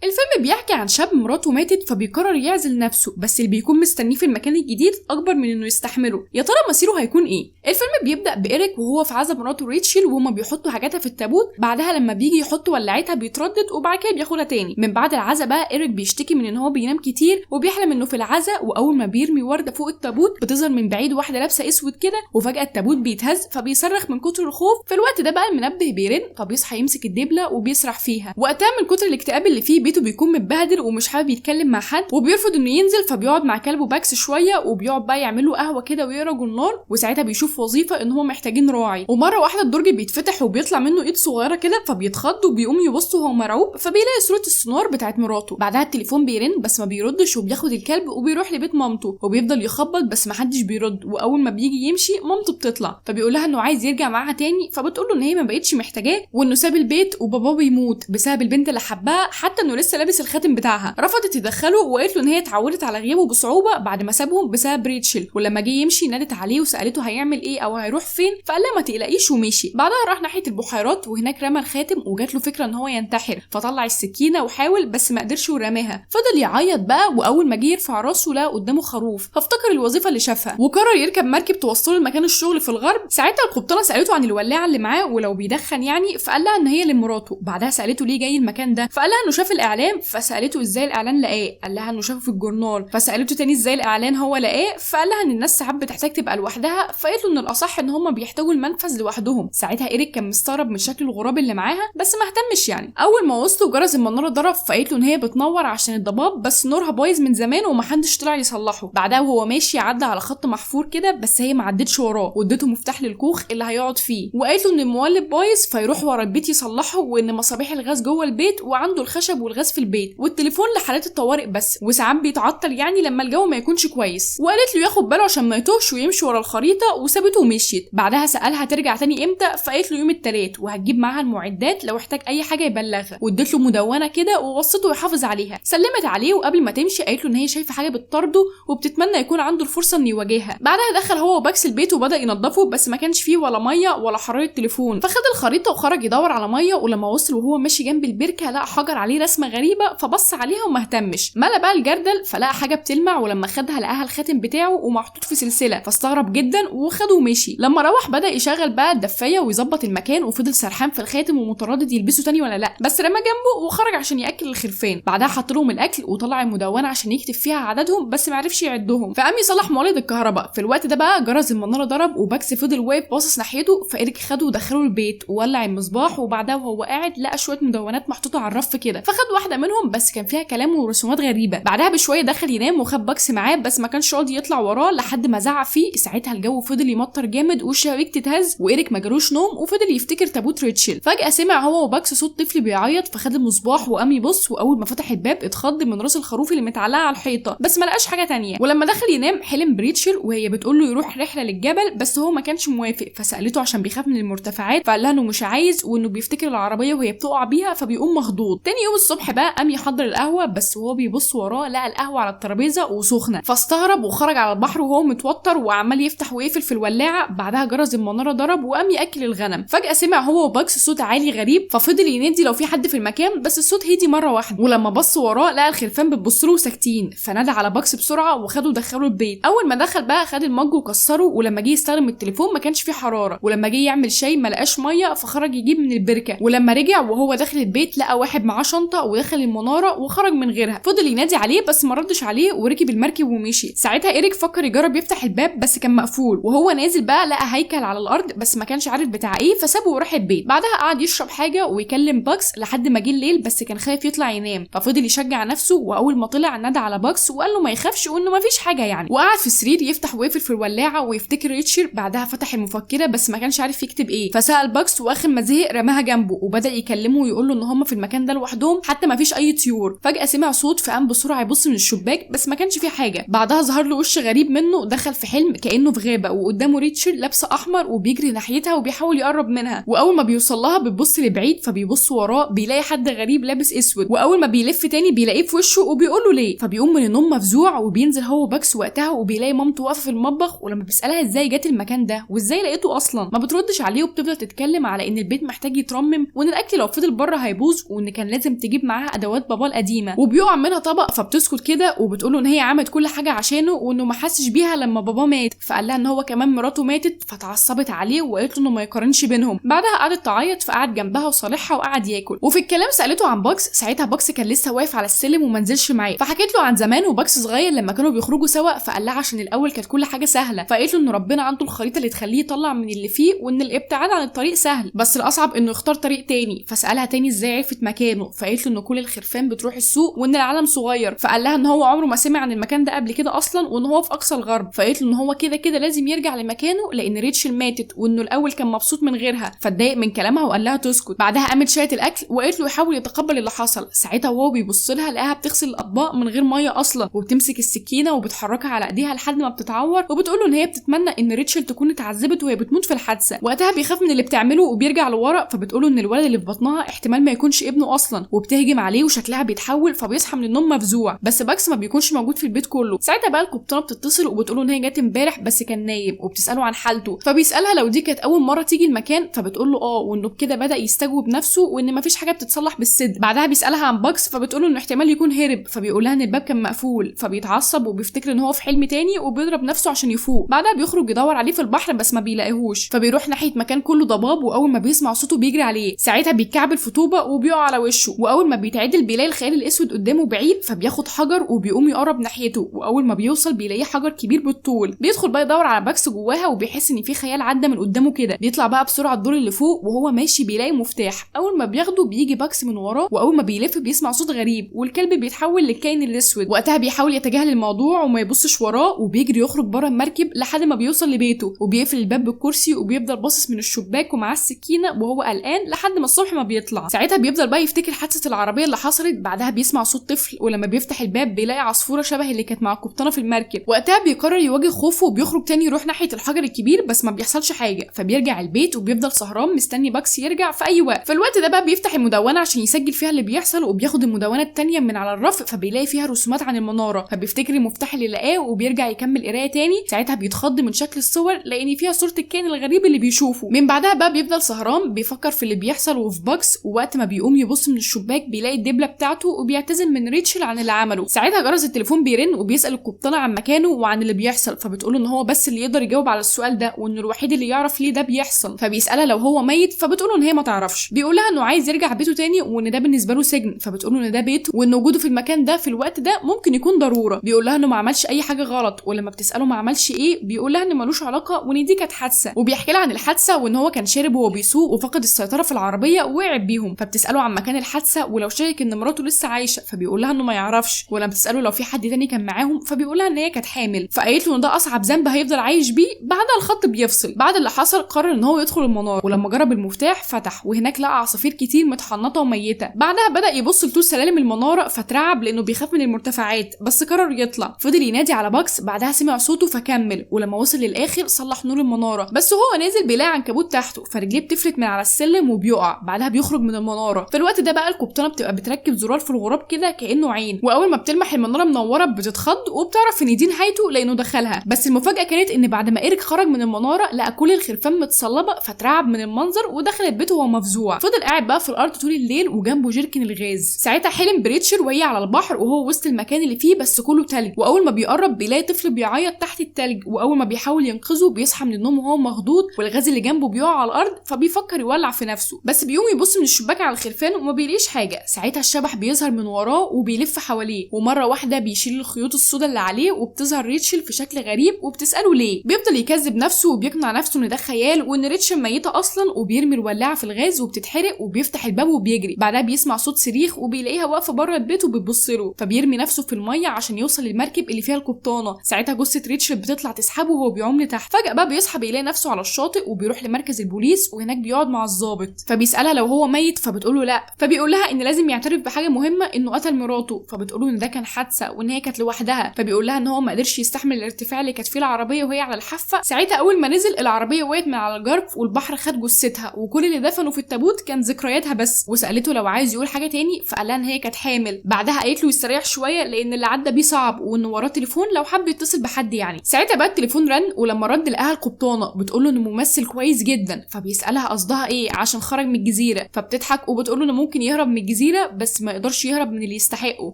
الفيلم بيحكي عن شاب مراته ماتت فبيقرر يعزل نفسه، بس اللي بيكون مستنيه في المكان الجديد اكبر من انه يستحمله. يا ترى مصيره هيكون ايه؟ الفيلم بيبدا بإيريك وهو في عزا مراته ريتشل وهما بيحطوا حاجاتها في التابوت. بعدها لما بيجي يحط ولعتها بيتردد وبعد كده بياخدها تاني. من بعد العزا بقى إيريك بيشتكي من ان هو بينام كتير وبيحلم انه في العزا، واول ما بيرمي ورده فوق التابوت بتظهر من بعيد واحده لابسه اسود كده، وفجاه التابوت بيتهز فبيصرخ من كتر الخوف. في الوقت ده بقى المنبه بيرن فبيصحى يمسك الدبله وبيسرح فيها. وقتها من كتر الاكتئاب اللي فيه بيته بيكون متبهدل ومش حابب يتكلم مع حد وبيرفض انه ينزل، فبيقعد مع كلبه باكس شويه وبيقعد بقى يعمل له قهوه كده ويقرا جورنال. وساعتها بيشوف وظيفه ان هم محتاجين راعي، ومره واحده الدرج بيتفتح وبيطلع منه ايد صغيره كده فبيتخض وبيقوم يبص وهو مرعوب، فبيلاقي صوره السونار بتاعت مراته. بعدها التليفون بيرن بس ما بيردش وبياخد الكلب وبيروح لبيت مامته وبيفضل يخبط بس ما حدش بيرد. واول ما بيجي يمشي مامته بتطلع فبيقول لها انه عايز يرجع معاها تاني، فبتقول له ان هي ما بقتش محتاجاه وانه ساب البيت وباباه بيموت بسبب البنت اللي حبها، حتى انه لسه لابس الخاتم بتاعها. رفضت تدخله وقالت له ان هي اتعودت على غيابه بصعوبه بعد ما سابهم بسبب ريتشل. ولما جه يمشي نادت عليه وسالته هيعمل ايه او هيروح فين، فقال لها ما تقلقيش ومشي. بعدها راح ناحيه البحيرات وهناك رمى الخاتم وجات له فكره ان هو ينتحر، فطلع السكينه وحاول بس ما قدرش ورماها. فضل يعيط بقى، واول ما جه يرفع راسه لقى قدامه خروف فافتكر الوظيفه اللي شافها وقرر يركب مركب توصله لمكان الشغل في الغرب. ساعتها القبطانه سالته عن الولاعه اللي معاه ولو بيدخن يعني، فقال لها ان هي لمراته. بعدها سالته ليه جاي المكان ده، فقال لها انه شاف الاعلان. فسالته ازاي الاعلان لقاه، قال لها انه شافه في الجورنال. فسالته تاني ازاي الاعلان هو لقاه، فقال لها ان الناس ساعات بتحتاج تبقى لوحدها، فقالت له ان الاصح ان هم بيحتاجوا المنفذ لوحدهم. ساعتها إيريك كان مستغرب من شكل الغراب اللي معاها بس ما اهتمش يعني. اول ما وصلوا جرس المناره ضرب فقالت له ان هي بتنور عشان الضباب بس نورها بايظ من زمان ومحدش طلع يصلحه. بعدها وهو ماشي عدى على خط محفور كده بس هي ما عدتش وراه وادته مفتاح للكوخ اللي هيقعد فيه، وقالت له ان المولد بايظ فيروح ورا البيت يصلحه، وان مصابيح الغاز جوه البيت وعنده الخشب والغاز في البيت والتليفون لحالات الطوارئ بس، وساعات بيتعطل يعني لما الجو ما يكونش كويس. وقالت له ياخد باله عشان ما يتوهش ويمشي ورا الخريطه وسابته ومشيت. بعدها سالها ترجع تاني امتى، فقالت له يوم الثلاث وهتجيب معاها المعدات لو احتاج اي حاجه يبلغها، وادت له مدونه كده ووصته يحافظ عليها. سلمت عليه وقبل ما تمشي قالت له ان هي شايفه حاجه بتطارده وبتتمنى يكون عنده الفرصه انه يواجهها. بعدها دخل هو وباكس البيت وبدا ينظفه بس ما كانش فيه ولا ميه ولا حراره تليفون، فخد الخريطه وخرج يدور على ميه. ولما وصل وهو ماشي جنب البركه لقى حجر عليه رسمه غريبه فبص عليها وما اهتمش. ملا بقى الجردل فلقى حاجه بتلمع، ولما خدها لقاها الخاتم بتاعه ومحطوط في سلسله فاستغرب جدا وخده ومشي. لما روح بدا يشغل بقى الدفايه ويظبط المكان وفضل سرحان في الخاتم ومتردد يلبسه تاني ولا لا، بس رمى جنبه وخرج عشان ياكل الخرفان. بعدها حط لهم الاكل وطلع المدونه عشان يكتب فيها عددهم بس ما عرفش يعدهم، فقام يصلح مولد الكهرباء. في الوقت ده بقى جرس المناره ضرب وباكس فضل واقف باصص ناحيته، فإيريك خده ودخله البيت وولع المصباح. وبعدها وهو قاعد لقى شويه مدونات محطوطه على الرف كده، فخد واحده منهم بس كان فيها كلام ورسومات غريبه. بعدها بشويه دخل ينام وخد باكس معاه بس ما كانش راضي يطلع وراه لحد ما زعق فيه. ساعتها الجو فضل يمطر جامد والشبابيك تتهز وإيريك ما جالوش نوم وفضل يفتكر تابوت ريتشل. فجاه سمع هو وباكس صوت طفل بيعيط فخد المصباح وقام يبص، واول ما فتح الباب اتخض من راس الخروف اللي متعلقه على الحيطه بس ما لقاش حاجه تانية. ولما دخل ينام حلم بريتشل وهي بتقول له يروح رحله للجبل بس هو ما كانش موافق، فسالته عشان بيخاف من المرتفعات فقال لها انه مش عايز وانه بيفتكر العربيه وهي بتقع بيها فبيقوم مخضوض. تاني يوم الصبح بقى قام يحضر القهوه بس وهو بيبص وراه لقى القهوه على الترابيزه وسخنه، فاستغرب وخرج على البحر وهو متوتر وعمال يفتح ويقفل في الولاعه. بعدها جرس المناره ضرب وقام ياكل الغنم. فجاه سمع هو وباكس صوت عالي غريب ففضل ينادي لو في حد في المكان بس الصوت هدي مره واحده، ولما بص وراه لقى الخرفان بتبص له ساكتين، فنادى على باكس بسرعه وخده دخله البيت. اول ما دخل بقى خد المج وكسره، ولما جه يستخدم التليفون ما كانش فيه حراره، ولما جه يعمل شاي ما لقاش ميه فخرج يجيب من البركه. ولما رجع وهو داخل البيت لقى واحد معاه شنطه ودخل المناره وخرج من غيرها. فضل ينادي عليه بس ما ردش عليه وركب المركب ومشي. ساعتها إيريك فكر يجرب يفتح الباب بس كان مقفول، وهو نازل بقى لقى هيكل على الارض بس ما كانش عارف بتاع ايه فسابه وراح البيت. بعدها قعد يشرب حاجه ويكلم باكس لحد ما جه الليل بس كان خايف يطلع ينام، ففضل يشجع نفسه. واول ما طلع نادى على باكس وقال له ما يخافش وانه ما فيش حاجه يعني، وقعد في السرير يفتح ويقفل في الولاعه ويفتكر ريتشل. بعدها فتح المفكره بس ما كانش عارف يكتب ايه، فسال باكس واخر ما زهق رماها جنبه وبدا يكلمه ويقول له ان هم في المكان ده لوحدهم حتى ما فيش اي طيور. فجاه سمع صوت فقام بسرعه يبص من الشباك بس ما كانش فيه حاجه. بعدها ظهر له وش غريب منه دخل في حلم كانه في غابه وقدامه ريتشل لابسه احمر وبيجري ناحيتها وبيحاول يقرب منها، واول ما بيوصل لها بتبص لبعيد فبيبص وراه بيلاقي حد غريب لابس اسود، واول ما بيلف تاني بيلاقيه في وشه وبيقول له ليه، فبيقوم من النوم مفزوع وبينزل هو باكس وقتها وبيلاقي مامته واقفه في المطبخ. ولما بيسالها ازاي جت المكان ده وازاي لقيته اصلا ما بتردش عليه وبتفضل تتكلم على ان البيت محتاج يترمم وان الاكل لو فضل بره هيبوظ وان كان لازم تجيب معاها ادوات بابا القديمه وبيقع منها طبق، فبتسكت كده وبتقول له ان هي عملت كل حاجه عشانه وانه ما حسش بيها لما بابا مات. فقال لها ان هو كمان مراته ماتت، فتعصبت عليه وقالت له انه ما يقارنش بينهم. بعدها قعدت تعيط، فقعد جنبها وصالحها وقعد ياكل. وفي الكلام سالته عن باكس. ساعتها باكس كان لسه واقف على السلم وما نزلش معاه، فحكيت له عن زمان وباكس صغير لما كانوا بيخرجوا سوا. فقال لها عشان الاول كانت كل حاجه سهله، فقالت له ان ربنا عنده الخريطه اللي تخليه يطلع من اللي فيه، وان الابتعاد عن الطريق سهل بس الاصعب انه يختار طريق تاني. فسالها تاني ازاي عرفت مكانه، فقالت له ان كل الخرفان بتروح السوق وان العالم صغير. فقال لها ان هو عمره ما سمع عن المكان ده قبل كده اصلا وان هو في اقصى الغرب. فقالت له ان هو كده كده لازم يرجع لمكانه لان ريتشل ماتت وانه الاول كان مبسوط من غيرها. فاتضايق من كلامها وقال لها تسكت. بعدها قامت شايت الاكل وقالت له يحاول يتقبل اللي حصل. ساعتها وهو بيبص لها لقاها بتغسل الاطباق من غير ميه اصلا، وبتمسك السكينه وبتحركها على ايديها لحد ما بتتعور، وبتقول له ان هي بتتمنى ان ريتشل تكون اتعذبت وهي بتموت في الحادثه. وقتها بيخاف من اللي بتعمله وبيرجع لورا، فبتقول له ان الولد اللي في بطنها احتمال ما يكونش ابنه اصلا، وبتهجم عليه وشكلها بيتحول. فبيصحى من النوم مفزوع، بس باكس ما بيكونش موجود في البيت كله. ساعتها بقى القبطانه بتتصل وبتقول له ان هي جت امبارح بس كان نايم، وبتساله عن حالته. فبيسالها لو دي كانت اول مره تيجي المكان، فبتقول له وانه بكده بدا يستجوب نفسه وان مفيش حاجه بتتصلح بالسد. بعدها بيسالها عن باكس، فبتقول له انه احتمال يكون هرب. فبيقول لها ان الباب كان مقفول، فبيتعصب وبيفتكر ان هو في حلم تاني وبيضرب نفسه عشان يفوق. بعدها بيخرج يدور عليه في البحر بس ما بيلاقيهوش، فبيروح ناحيه مكان كله ضباب، واول ما بيسمع صوته بيجري عليه. ساعتها بيتكعبل في طوبه وبيقع على وشه، واول ما بيتعدل بيلاقي الخيال الاسود قدامه بعيد، فبياخد حجر وبيقوم يقرب ناحيته، واول ما بيوصل بيلاقيه حجر كبير بالطول. بيدخل بقى يدور على باكس جواها وبيحس ان في خيال عدى من قدامه كده. بيطلع بقى بسرعه الدور اللي فوق، وهو ماشي بيلاقي مفتاح. اول ما بياخده بيجي باكس من وراه، واول ما بيلف بيسمع صوت غريب والكلب بيتحول للكائن الاسود. وقتها بيحاول يتجاهل الموضوع وما يبصش وراه، وبيجري يخرج بره المركب لحد ما بيوصل لبيته، وبيقفل الباب بالكرسي وبيفضل باصص من الشباك ومعاه السكينه وهو قلقان لحد ما الصبح ما بيطلع. ساعتها بيفضل بقى يفتكر حادثه العربيه اللي حصلت. بعدها بيسمع صوت طفل، ولما بيفتح الباب بيلاقي عصفوره شبه اللي كانت مع القبطانه في المركب. وقتها بيقرر يواجه خوفه وبيخرج تاني يروح ناحيه الحجر الكبير بس ما بيحصلش حاجه. فبيرجع البيت وبيفضل سهران مستني باكس يرجع في اي وقت. في الوقت ده بقى بيفتح المدونه عشان يسجل فيها اللي بيحصل، وبياخد المدونه التانيه من على الرف، فبيلاقي فيها رسومات عن المناره. فبيفتكر المفتاح اللي لقاه وبيرجع يكمل قرايه تاني. ساعتها بيتخض من شكل الصور لان فيها صوره الكائن الغريب اللي بيشوفه. من بعدها بقى بيفضل سهران بيفكر في اللي بيحصل وفي باكس، ووقت ما بيقوم يبص من الشباك بيلاقي الدبله بتاعته وبيعتذر من ريتشل عن اللي عمله. ساعتها جرس التليفون بيرن وبيسال القبطانه عن مكانه وعن اللي بيحصل، فبتقوله ان هو بس اللي يقدر يجاوب على السؤال ده وانه الوحيد اللي يعرف ليه ده بيحصل. فبيسالها لو هو ميت، فبتقوله ان هي ما تعرفش. بيقول لها انه عايز يرجع بيته تاني وان ده بالنسبه له سجن، فبتقوله ان ده بيته وان وجوده في المكان ده في الوقت ده ممكن يكون ضروره. بيقول لها انه ما عملش اي حاجه غلط، ولما بتساله ما عملش ايه بيقول لها ان ملوش علاقه وان دي كانت حادثه. وبيحكي لها عن الحادثه وان هو كان شارب وهو بيسوق وفقد السيطره في العربيه ووقع بيهم. فبتساله عن مكان الحادثه ولو شايك ان مراته لسه عايشه، فبيقول لها انه ما يعرفش. ولما بتساله لو في حد تاني كان معاهم، فبيقول لها ان هي كانت حامل. فقالت له ان ده اصعب ذنب هيفضل عايش بيه. بعدها الخط بيفصل. بعد اللي حصل قرر ان هو يدخل المناره، ولما جرب المفتاح فتح، وهناك لقى عصافير كتير متحنطه وميته. بعدها بدا يبص لطول سلالم المناره فترعب لانه بيخاف من المرتفعات، بس قرر يطلع. فضل ينادي على باكس، بعدها سمع صوته فكمل، ولما وصل للاخر صلح نور المناره. بس وهو نازل بيلاقي عنكبوت تحته، فرجليه بتفلت من على السلم وبيقع. بعدها بيخرج من المناره. في الوقت ده بقى القبطانه بتبقى بتركب زرار في الغراب كده كانه عين، واول ما بتلمح المناره منوره بتتخض وبتعرف ان دي نهايته لانه دخلها. بس المفاجاه كانت ان بعد ما ايريك خرج من المناره لقى كل الخرفان متصلبه، فترعب من المنظر ودخل البيت وهو مفزوع. فضل قاعد بقى في الارض طول الليل وجنبه جيركن الغاز. ساعتها حلم بريتشل وهي على البحر وهو وسط المكان اللي فيه بس كله تلج، واول ما بيقرب بيلاقي طفل بيعيط تحت التلج، واول ما بيحاول ينقذه بيصحى من النوم وهو مخضوض والغاز اللي جنبه بيقع على الارض، فبيفكر يولع في نفسه. بس بيقوم يبص من الشباك على الخرفان وما بيلاقيش حاجه. ساعتها الشبح بيظهر من وراه وبيلف حواليه، ومره واحده بيشيل الخيوط السودا اللي عليه، وبتظهر ريتشل في شكل غريب وبتساله ليه. بيفضل يكذب نفسه وبيقنع نفسه ان ده خيال وان ريتشل ميته اصلا، وبيرمي الولاعه في الغاز وبتتحرق، وبيفتح الباب وبيجري. بعدها بيسمع صوت صريخ وبيلاقيها واقفه بره البيت وبتبص له، فبيرمي نفسه في الميه عشان يوصل للمركب اللي فيها القبطانه. ساعتها جثه ريتشل بتطلع تسحبه وهو بيعوم لتحت. فجاه بقى بيصحى بيلاقي نفسه على الشاطئ وبيروح لمركز البوليس، وهناك بيقعد مع الضابط. فبيسالها لو هو ميت، فبتقوله لا. فبيقول لها ان لازم يعترف بحاجه مهمه، انه قتل مراته. فبتقوله ان ده كان حادثه وان هي كانت لوحدها. فبيقول لها ان هو ما قدرش يستحمل الارتفاع اللي كانت فيه العربيه وهي على الحافه. ساعتها اول ما نزل العربيه وقعت من على الجرف والبحر خد جثتها، وكل اللي دفنوا في التابوت كان ذكرياتها بس. وسالته لو عايز يقول حاجه تاني، فقال لها ان هي كانت حامل. بعدها قالت له يستريح شويه لان اللي عدى بيه صعب، وانه وراه تليفون لو حب يتصل بحد يعني. ساعتها بقى التليفون رن، ولما رد لقاها القبطانه بتقول له انه ممثل كويس جدا. فبيسالها قصدها ايه عشان خرج من الجزيره، فبتضحك وبتقول له انه ممكن يهرب من الجزيره الجزيره بس ما يقدرش يهرب من اللي يستحقه،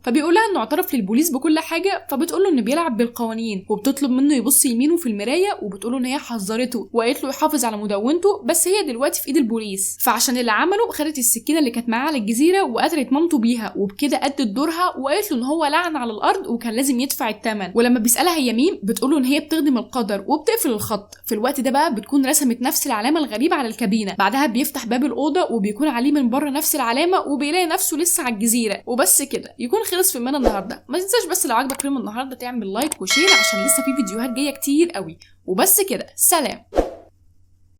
فبيقول لها انه اعترف للبوليس بكل حاجه، فبتقول له انه بيلعب بالقوانين، وبتطلب منه يبص يمينه في المرايه، وبتقول له ان هي حذرته وقالت له يحافظ على مدونته، بس هي دلوقتي في ايد البوليس. فعشان اللي عمله خدت السكينه اللي كانت معاه على الجزيره وقتلت مامته بيها، وبكده ادت دورها وقالت له ان هو لعن على الارض وكان لازم يدفع الثمن. ولما بيسالها هي مين بتقول له ان هي بتخدم القدر وبتقفل الخط. في الوقت ده بقى بتكون رسمت نفس العلامه الغريبه على الكابينه. بعدها بيفتح باب الاوضه وبيكون عليه من بره نفس العلامه، وبيلاقي نفسه لسه على الجزيره. وبس كده يكون خلص فيلمنا النهارده. ما تنساش بس لو عجبك فيلم النهارده تعمل لايك وشير عشان لسه في فيديوهات جايه كتير قوي. وبس كده، سلام.